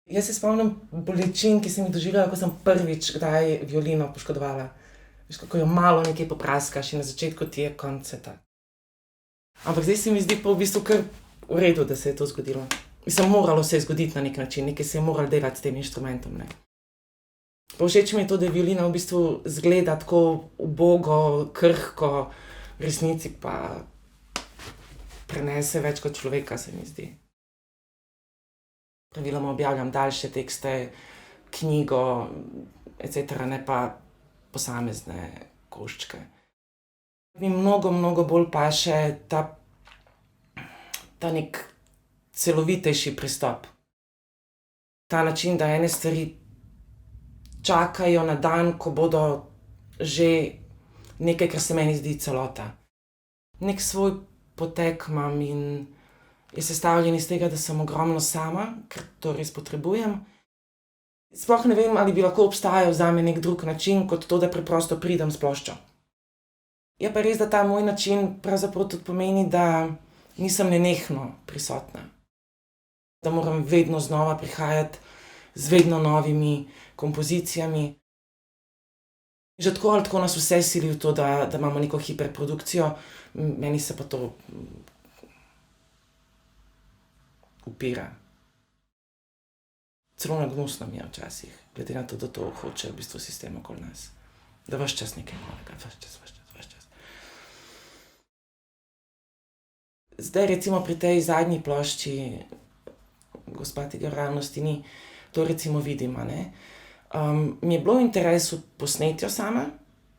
Jaz se spomnim bolečin, ki sem jih doživljala, ko sem prvič kdaj violino poškodovala. Veš, kako jo malo nekaj popraskaš in na začetku ti je konec sveta. Ampak zdaj se mi zdi pa v bistvu kar v redu, da se je to zgodilo. Mislim, moralo se je zgoditi na nek način, nekaj se je moralo delati s tem inštrumentom, ne. Pa všeč mi je to, da violina v bistvu izgleda tako ubogo, krhko, v resnici pa prenese več kot človeka, se mi zdi. Praviloma objavljam daljše tekste, knjigo, etc., ne pa posamezne koščke. Mi mnogo bolj paše ta neki celovitejši pristop. Ta način, da ene stvari čakajo na dan, ko bodo že nekaj, kar se meni zdi celota. Neki svoj potek imam in je sestavljen iz tega, da sem ogromno sama, ker to res potrebujem. Sploh ne vem, ali bi lahko obstajal zame neki drug način, kot to, da preprosto pridem s ploščo. Je pa res, da ta moj način pravzaprav tudi pomeni, da nisem nenehno prisotna. Da moram vedno znova prihajati z vedno novimi kompozicijami. Že tako ali tako nas vse sili v to, da imamo neko hiperprodukcijo, meni se pa to upira. Celo nagnusno mi je včasih, glede na to, da to hoče v bistvu sistem okoli nas. Da ves čas nekaj novega, ves čas. Zdaj recimo pri tej zadnji plošči Gospa tega v realnosti ni, to recimo vidim, a ne. Mi je bilo v interesu posneti jo sama,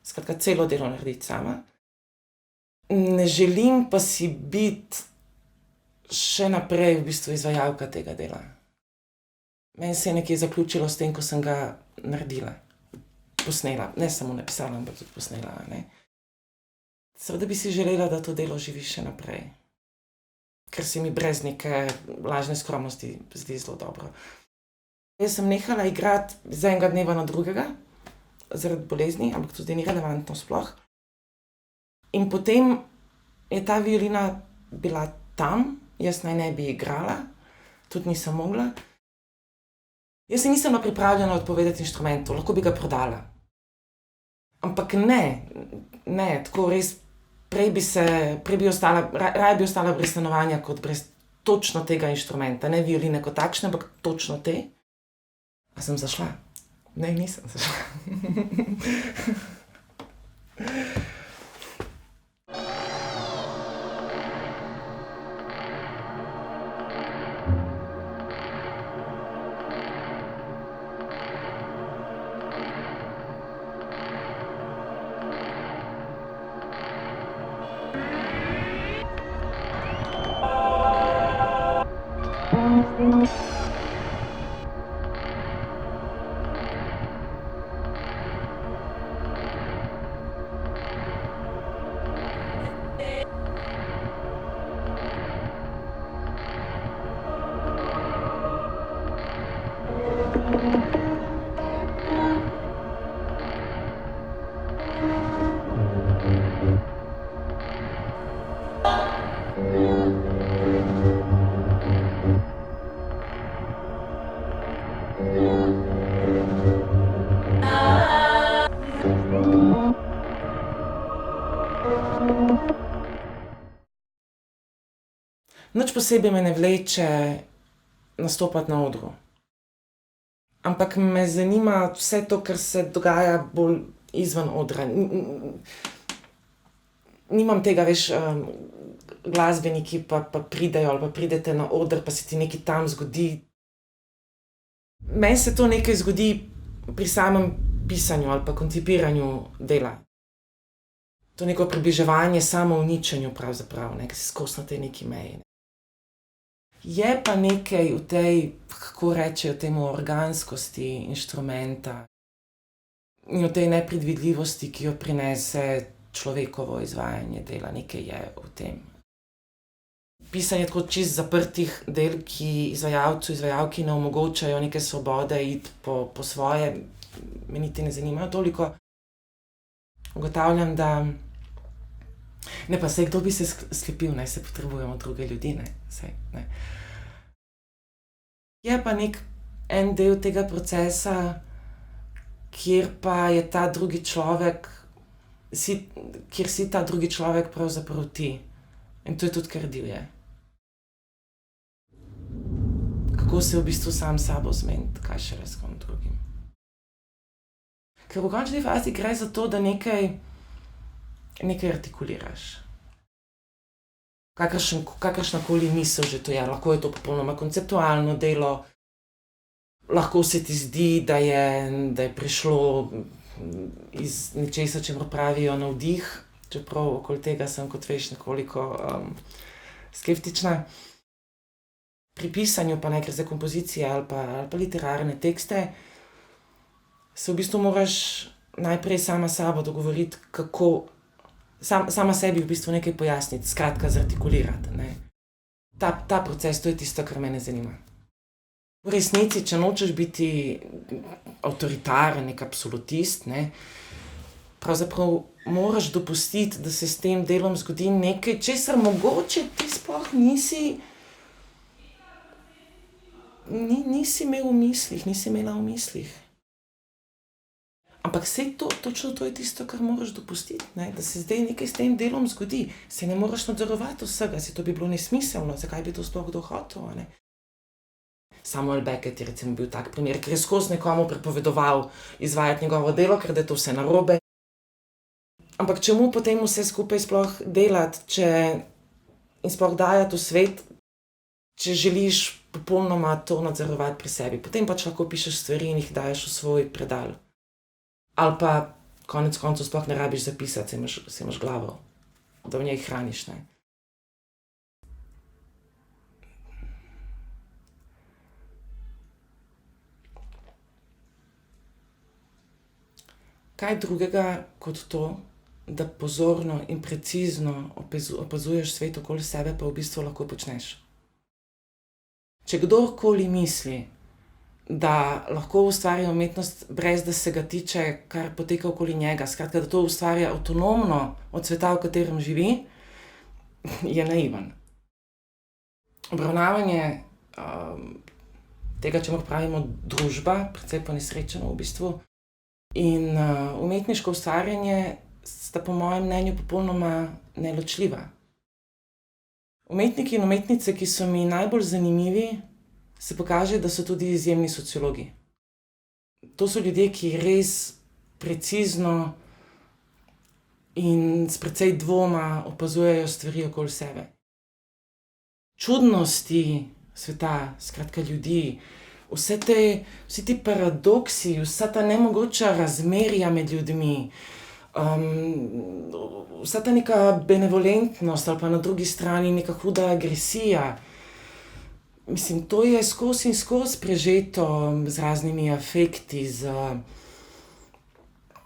skratka celo delo narediti sama. Ne želim pa si biti še naprej v bistvu izvajalka tega dela. Meni se je nekje zaključilo s tem, ko sem ga naredila, posnela, ne samo napisala, ampak tudi posnela, a ne. Seveda bi si želela, da to delo živi še naprej. Ker se mi brez neke lažne skromnosti zdi zelo dobro. Jaz sem nehala igrati z enega dneva na drugega, zaradi bolezni, ampak to zdaj ni relevantno sploh. In potem je ta violina bila tam, jaz naj ne bi igrala, tudi nisem mogla. Jaz se nisem bila pripravljena odpovedati inštrumentu, lahko bi ga prodala. Ampak ne, tako res, raje bi ostala brez stanovanja, kot brez točno tega inštrumenta, ne violine kot takšne, ampak točno te. A sem zašla? Ne, nisem zašla. Nič posebej me ne vleče nastopati na odru. Ampak me zanima vse to, kar se dogaja bolj izven odra. Nimam tega, veš, glasbeniki pa pridejo ali pa pridete na oder, pa se ti nekaj tam zgodi. Meni se to nekaj zgodi pri samem pisanju ali pa koncipiranju dela. To neko približevanje samouničenju pravzaprav, ne, ke si skozi na tej neki meji. Je pa nekaj v tej, kako rečejo temu, organskosti inštrumenta in v tej nepredvidljivosti, ki jo prinese človekovo izvajanje dela, nekaj je v tem. Pisanje tako čisto zaprtih del, ki izvajalcu, izvajalki ne omogočajo neke svobode iti po svoje, me niti ne zanimajo toliko. Ugotavljam, da ne, pa saj kdo bi se slepil, ne, saj potrebujemo druge ljudi, ne, saj, ne. Je pa neki en del tega procesa, kjer pa je ta drugi človek, kjer si ta drugi človek pravzaprav ti. In to je tudi kar divje. Kako se v bistvu sam sabo zmeniti, kaj še res kom drugim. Ker v končni fazi gre za to, da nekaj artikuliraš. Kakršnakoli misel že to je, lahko je to popolnoma konceptualno delo, lahko se ti zdi, da je prišlo iz nečesa, čemur pravijo navdih, čeprav okoli tega sem, kot veš, nekoliko skeptična. Pri pisanju, pa naj gre za kompozicije ali pa literarne tekste, se v bistvu moraš najprej sama sabo dogovoriti, kako sama sebi v bistvu nekaj pojasniti, skratka zartikulirati, ne. Ta proces, to je tisto, kar mene zanima. V resnici, če nočeš biti avtoritaren, nek absolutist, ne, pravzaprav moraš dopustiti, da se s tem delom zgodi nekaj, česar mogoče ti sploh nisi imel v mislih, nisi imela v mislih. Ampak saj točno to je tisto, kar moraš dopustiti, ne, da se zdaj nekaj s tem delom zgodi. Saj ne moreš nadzorovati vsega, saj to bi bilo nesmiselno, zakaj bi to sploh kdo hotel, a ne. Samuel Beckett je recimo bil tak primer, ker je skozi nekomu prepovedoval izvajati njegovo delo, ker da je to vse narobe. Ampak čemu potem vse skupaj sploh delati, in sploh dajati v svet, če želiš popolnoma to nadzorovati pri sebi. Potem pač lahko pišeš stvari in jih daješ v svoj predal. Ali pa konec koncev sploh ne rabiš zapisati, saj imaš glavo, da v njej hraniš, ne. Kaj drugega kot to, da pozorno in precizno opazuješ svet okoli sebe, pa v bistvu lahko počneš. Če kdorkoli misli, da lahko ustvarja umetnost, brez da se ga tiče, kar poteka okoli njega, skratka, da to ustvarja avtonomno od sveta, v katerem živi, je naiven. Obravnavanje tega, čemur pravimo družba, precej ponesrečeno v bistvu, in umetniško ustvarjanje sta po mojem mnenju popolnoma neločljiva. Umetniki in umetnice, ki so mi najbolj zanimivi, se pokaže, da so tudi izjemni sociologi. To so ljudje, ki res precizno in s precej dvoma opazujejo stvari okoli sebe. Čudnosti sveta, skratka ljudi, vsi ti paradoksi, vsa ta nemogoča razmerja med ljudmi, vsa ta neka benevolentnost ali pa na drugi strani neka huda agresija. Mislim, to je skozi in skozi prežeto z raznimi afekti, z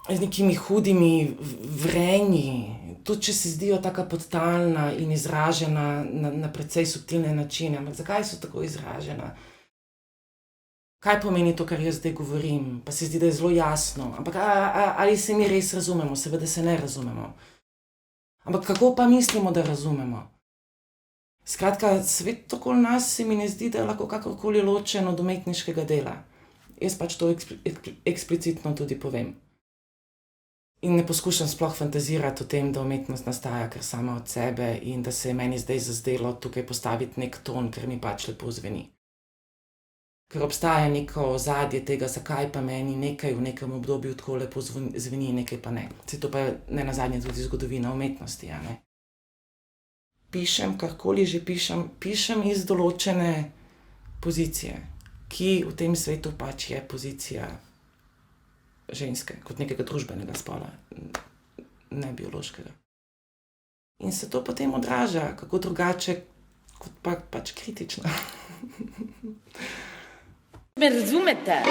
nekimi hudimi vrenji, tudi če se zdijo taka podtalna in izražena na precej subtilne načine. Ampak zakaj so tako izražena? Kaj pomeni to, kar jaz zdaj govorim? Pa se zdi, da je zelo jasno. Ampak ali se mi res razumemo? Seveda se ne razumemo. Ampak kako pa mislimo, da razumemo? Skratka, svet okoli nas se mi ne zdi, da je lahko kakorkoli ločen od umetniškega dela. Jaz pač to eksplicitno tudi povem. In ne poskušam sploh fantazirati o tem, da umetnost nastaja kar sama od sebe in da se je meni zdaj zazdelo tukaj postaviti nek ton, ker mi pač lepo zveni. Ker obstaja neko ozadje tega, zakaj pa meni nekaj v nekem obdobju tako lepo zveni, nekaj pa ne. Saj to pa je nenazadnje tudi zgodovina umetnosti, a ne. Pišem, karkoli že pišem iz določene pozicije, ki v tem svetu pač je pozicija ženske, kot nekega družbenega spola, ne biološkega. In se to potem odraža, kako drugače, kot pač kritično. Me razumete?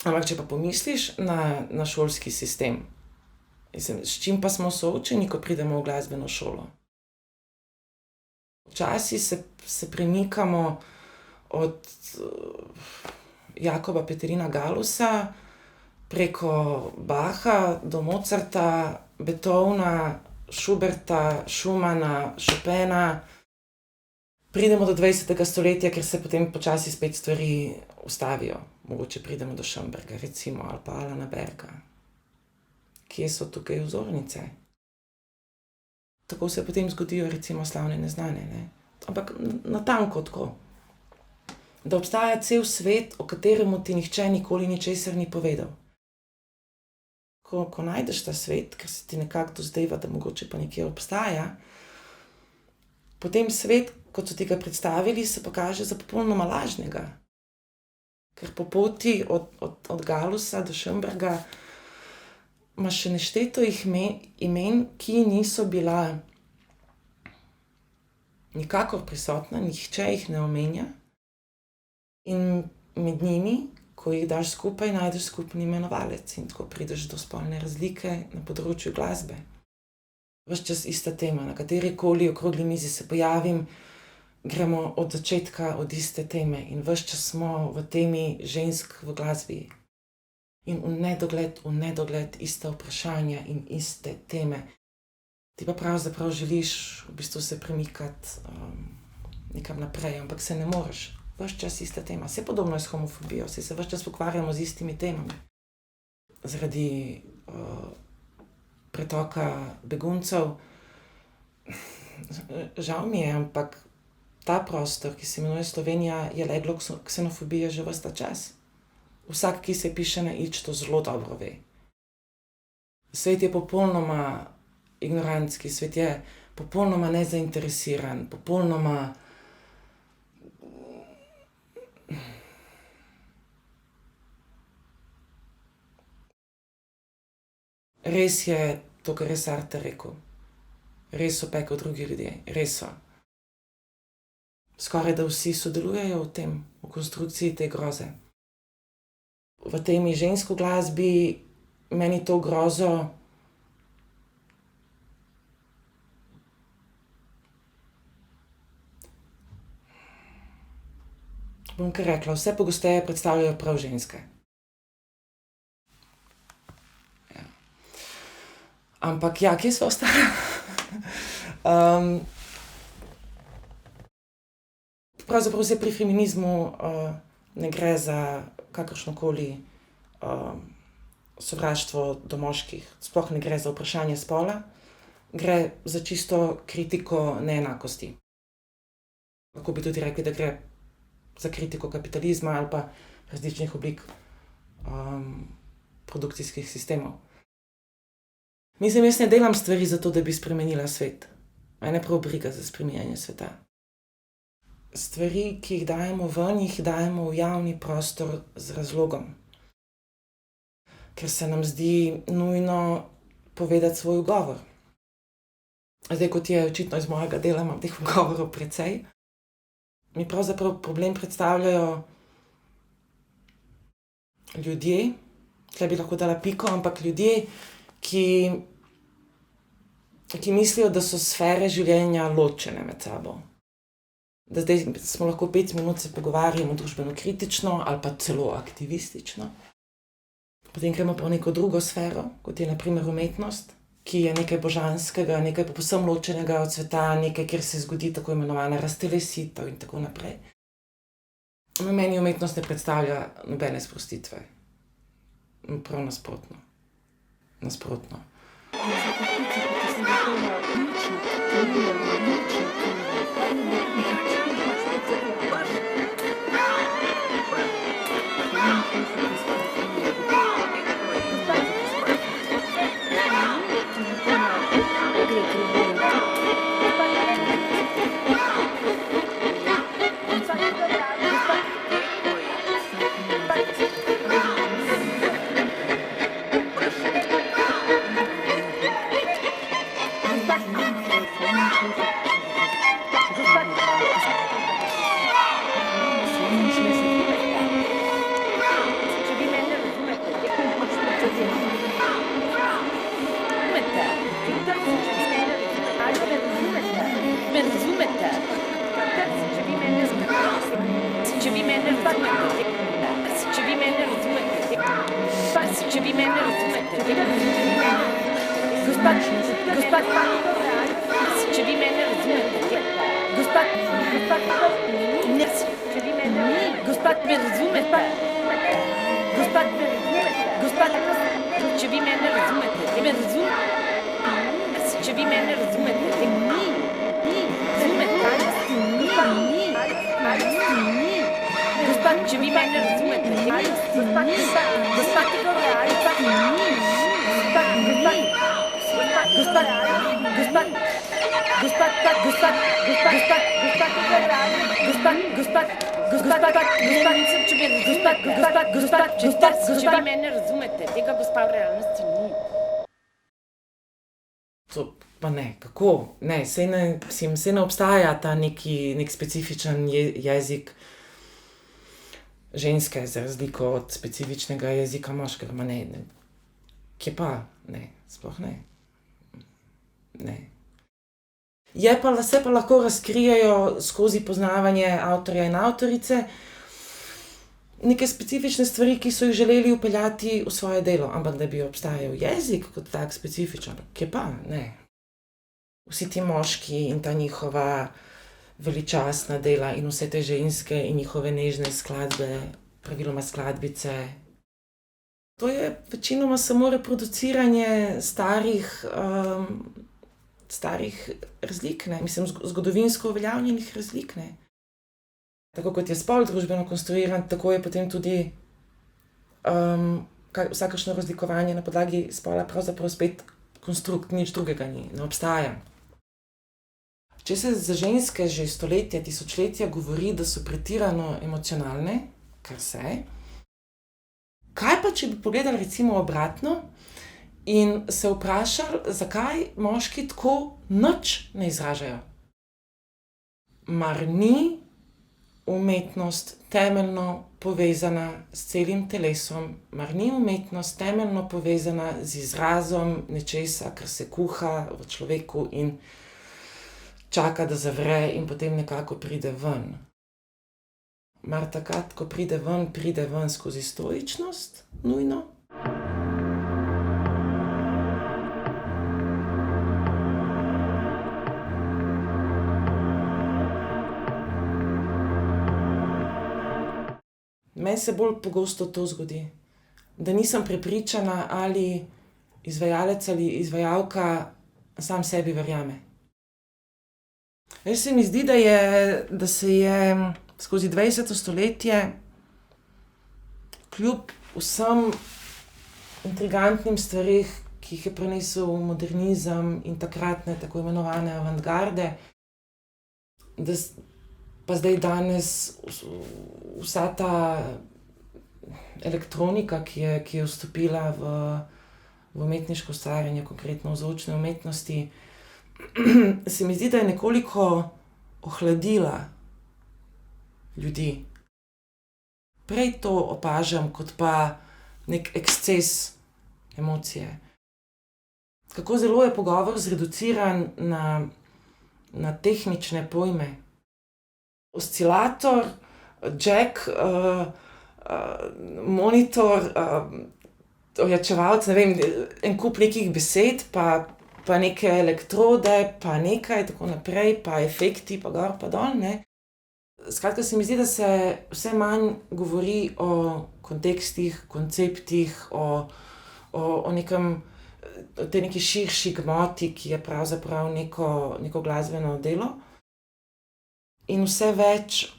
Ampak če pa pomisliš na šolski sistem, mislim, s čim pa smo soočeni, ko pridemo v glasbeno šolo? Včasih se premikamo od Jakoba Peterina Galusa preko Bacha do Mozarta, Beethovna, Schuberta, Schumana, Chopina. Pridemo do 20. stoletja, ker se potem počasi spet stvari ustavijo. Mogoče pridemo do Schönberga, recimo, ali pa Alana Berga. Kje so tukaj vzornice? Tako se potem zgodijo recimo slavne neznane, ne? Ampak natanko tako. Da obstaja cel svet, o katerem ti nihče nikoli ničesar ni povedal. Ko najdeš ta svet, ker se ti nekako dozdeva, da mogoče pa nekje obstaja, potem svet, kot so ti ga predstavili, se pokaže za popolnoma lažnega. Ker po poti od Galusa do Schönberga imaš še nešteto imen, ki niso bila nikakor prisotna, nihče jih ne omenja. In med njimi, ko jih daš skupaj, najdeš skupni imenovalec in tako prideš do spolne razlike na področju glasbe. Ves čas ista tema, na katerikoli okrogli mizi se pojavim, gremo od začetka od iste teme in ves čas smo v temi žensk v glasbi. In v nedogled ista vprašanja in iste teme. Ti pa pravzaprav želiš v bistvu se premikati nekam naprej, ampak se ne moreš. Ves čas ista tema. Vse podobno je s homofobijo, se ves čas ukvarjamo z istimi temami. Zaradi pretoka beguncev. Žal mi je, ampak ta prostor, ki se imenuje Slovenija, je leglo ksenofobije že ves ta čas. Vsak, ki se piše na ič, to zelo dobro ve. Svet je popolnoma ignorantski, svet je popolnoma nezainteresiran, popolnoma res je to, kar je Sartre rekel. Res so pekel drugi ljudje, res so. Skoraj da vsi sodelujejo v tem, v konstrukciji te groze. V temi žensko glasbi meni to grozo bom kar rekla, vse pogosteje predstavljajo prav ženske. Ja. Ampak ja, kje sva ostala? Pravzaprav se pri feminizmu ne gre za kakršnokoli sovraštvo do moških, sploh ne gre za vprašanje spola, gre za čisto kritiko neenakosti. Lahko bi tudi rekli, da gre za kritiko kapitalizma ali pa različnih oblik produkcijskih sistemov. Mislim, jaz ne delam stvari zato, da bi spremenila svet. Mene prav briga za spreminjanje sveta. Stvari, ki jih dajemo ven, jih dajemo v javni prostor z razlogom. Ker se nam zdi nujno povedati svoj ugovor. Zdaj, kot je očitno iz mojega dela, imam teh ugovorov precej. Mi pravzaprav problem predstavljajo ljudje, tle bi lahko dala piko, ampak ljudje, ki mislijo, da so sfere življenja ločene med sabo. Da zdaj smo lahko 5 minut se pogovarjamo družbeno kritično ali pa celo aktivistično. Potem gremo pa v neko drugo sfero, kot je na primer umetnost, ki je nekaj božanskega, nekaj povsem ločenega od sveta, nekaj, kjer se zgodi tako imenovana raztelesitev in tako naprej. Meni umetnost ne predstavlja nobene sprostitve. Prav nasprotno. Nasprotno. me ne razumete, gospa, če vi mene razumete, gospa, če vi mene, gospa, me razumete, gospa, če vi mene razumete, me razumete, če vi mene razumete, gospa, če vi mene razumete, če vi mene razumete, tega gospa v realnosti ni. To pa ne, kako? Ne, saj ne obstaja ta nek specifičen jezik ženske, za razliko od specifičnega jezika moškega. Ma ne. Kje pa? Ne, sploh ne. Ne. Se pa lahko razkrijejo skozi poznavanje avtorja in avtorice neke specifične stvari, ki so jih želeli vpeljati v svoje delo, ampak da bi obstajal jezik kot tak specifičen, kje pa? Ne. Vsi ti moški in ta njihova veličastna dela in vse te ženske in njihove nežne skladbe, praviloma skladbice. To je večinoma samo reproduciranje starih razlik, ne. Mislim, zgodovinsko uveljavljenih razlik, ne. Tako kot je spol družbeno konstruiran, tako je potem tudi vsakršno razlikovanje na podlagi spola pravzaprav spet konstrukt, nič drugega ni, ne obstaja. Če se za ženske že stoletja, tisočletja govori, da so pretirano emocionalne, kar se, kaj pa, če bi pogledali recimo obratno in se vprašali, zakaj moški tako nič ne izražajo? Mar ni umetnost temeljno povezana s celim telesom, mar ni umetnost temeljno povezana z izrazom nečesa, kar se kuha v človeku in čaka, da zavre in potem nekako pride ven. Mar takrat, ko pride ven skozi stoičnost, nujno? Meni se bolj pogosto to zgodi, da nisem prepričana, ali izvajalec ali izvajalka sam sebi verjame. Res se mi zdi, da se je skozi 20. stoletje kljub vsem intrigantnim stvareh, ki jih je prinesel modernizem in takratne tako imenovane avantgarde, pa zdaj danes vsa ta elektronika, ki je vstopila v umetniško ustvarjanje, konkretno v zvočne umetnosti, se mi zdi, da je nekoliko ohladila ljudi. Prej to opažam kot pa nek eksces emocije. Kako zelo je pogovor zreduciran na tehnične pojme. Oscilator, jack, monitor, ojačevalec, ne vem, en kup nekih besed, pa neke elektrode, pa nekaj, tako naprej, pa efekti, pa gor, pa dol, ne. Skratka, se mi zdi, da se vse manj govori o kontekstih, konceptih, o tej neki širši gmoti, ki je pravzaprav neko glasbeno delo. In vse več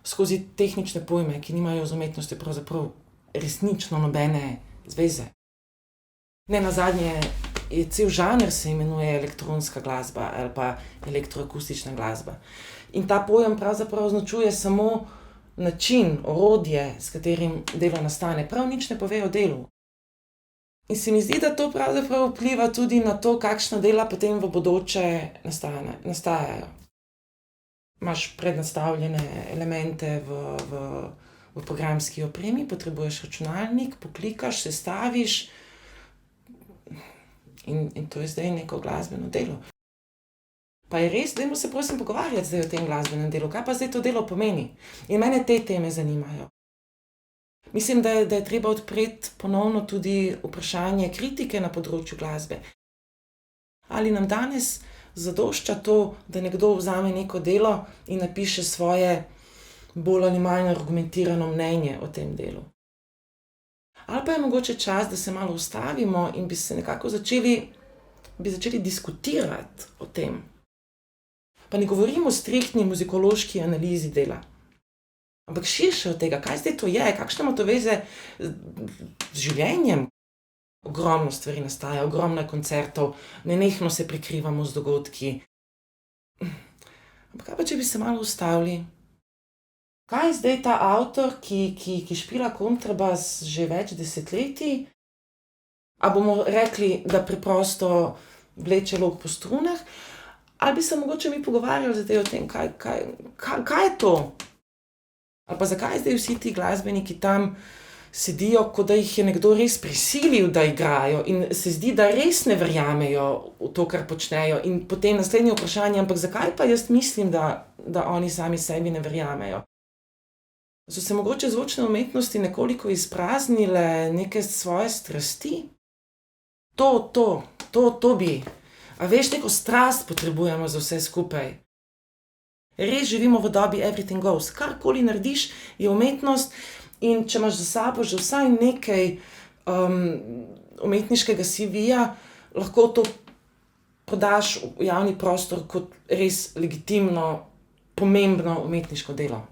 skozi tehnične pojme, ki nimajo z umetnostjo pravzaprav resnično nobene zveze. Nenazadnje je cel žanr se imenuje elektronska glasba ali pa elektroakustična glasba. In ta pojem pravzaprav označuje samo način, orodje, s katerim delo nastane. Prav nič ne pove o delu. In se mi zdi, da to pravzaprav vpliva tudi na to, kakšna dela potem v bodoče nastajajo. Imaš prednastavljene elemente v programski opremi, potrebuješ računalnik, poklikaš, sestaviš in to je zdaj neko glasbeno delo. Pa je res, dajmo se prosim pogovarjati zdaj o tem glasbenem delu, kaj pa zdaj to delo pomeni. In mene te teme zanimajo. Mislim, da je treba odpreti ponovno tudi vprašanje kritike na področju glasbe. Ali nam danes zadošča to, da nekdo vzame neko delo in napiše svoje bolj ali manj argumentirano mnenje o tem delu. Ali pa je mogoče čas, da se malo ustavimo in bi se nekako začeli diskutirati o tem. Pa ne govorimo o striktni muzikološki analizi dela. Ampak širše od tega, kaj zdaj to je, kakšne ima to veze z življenjem. Ogromno stvari nastaja, ogromno koncertov, nenehno se prekrivamo z dogodki. Ampak kaj pa, če bi se malo ustavili? Kaj je zdaj ta avtor, ki špila kontrabas že več desetletij? A bomo rekli, da preprosto vleče lok po strunah? Ali bi se mogoče mi pogovarjali zdaj o tem, kaj je to? Ali pa zakaj zdaj vsi ti glasbeniki tam sedijo, kot da jih je nekdo res prisilil, da igrajo, in se zdi, da res ne verjamejo v to, kar počnejo. In potem naslednje vprašanje, ampak zakaj pa jaz mislim, da oni sami sebi ne verjamejo? So se mogoče zvočne umetnosti nekoliko izpraznile neke svoje strasti? To bi. A veš, neko strast potrebujemo za vse skupaj. Res živimo v dobi everything goes. Karkoli narediš, je umetnost, in če imaš za sabo že vsaj nekaj umetniškega CV-ja, lahko to podaš v javni prostor kot res legitimno, pomembno umetniško delo.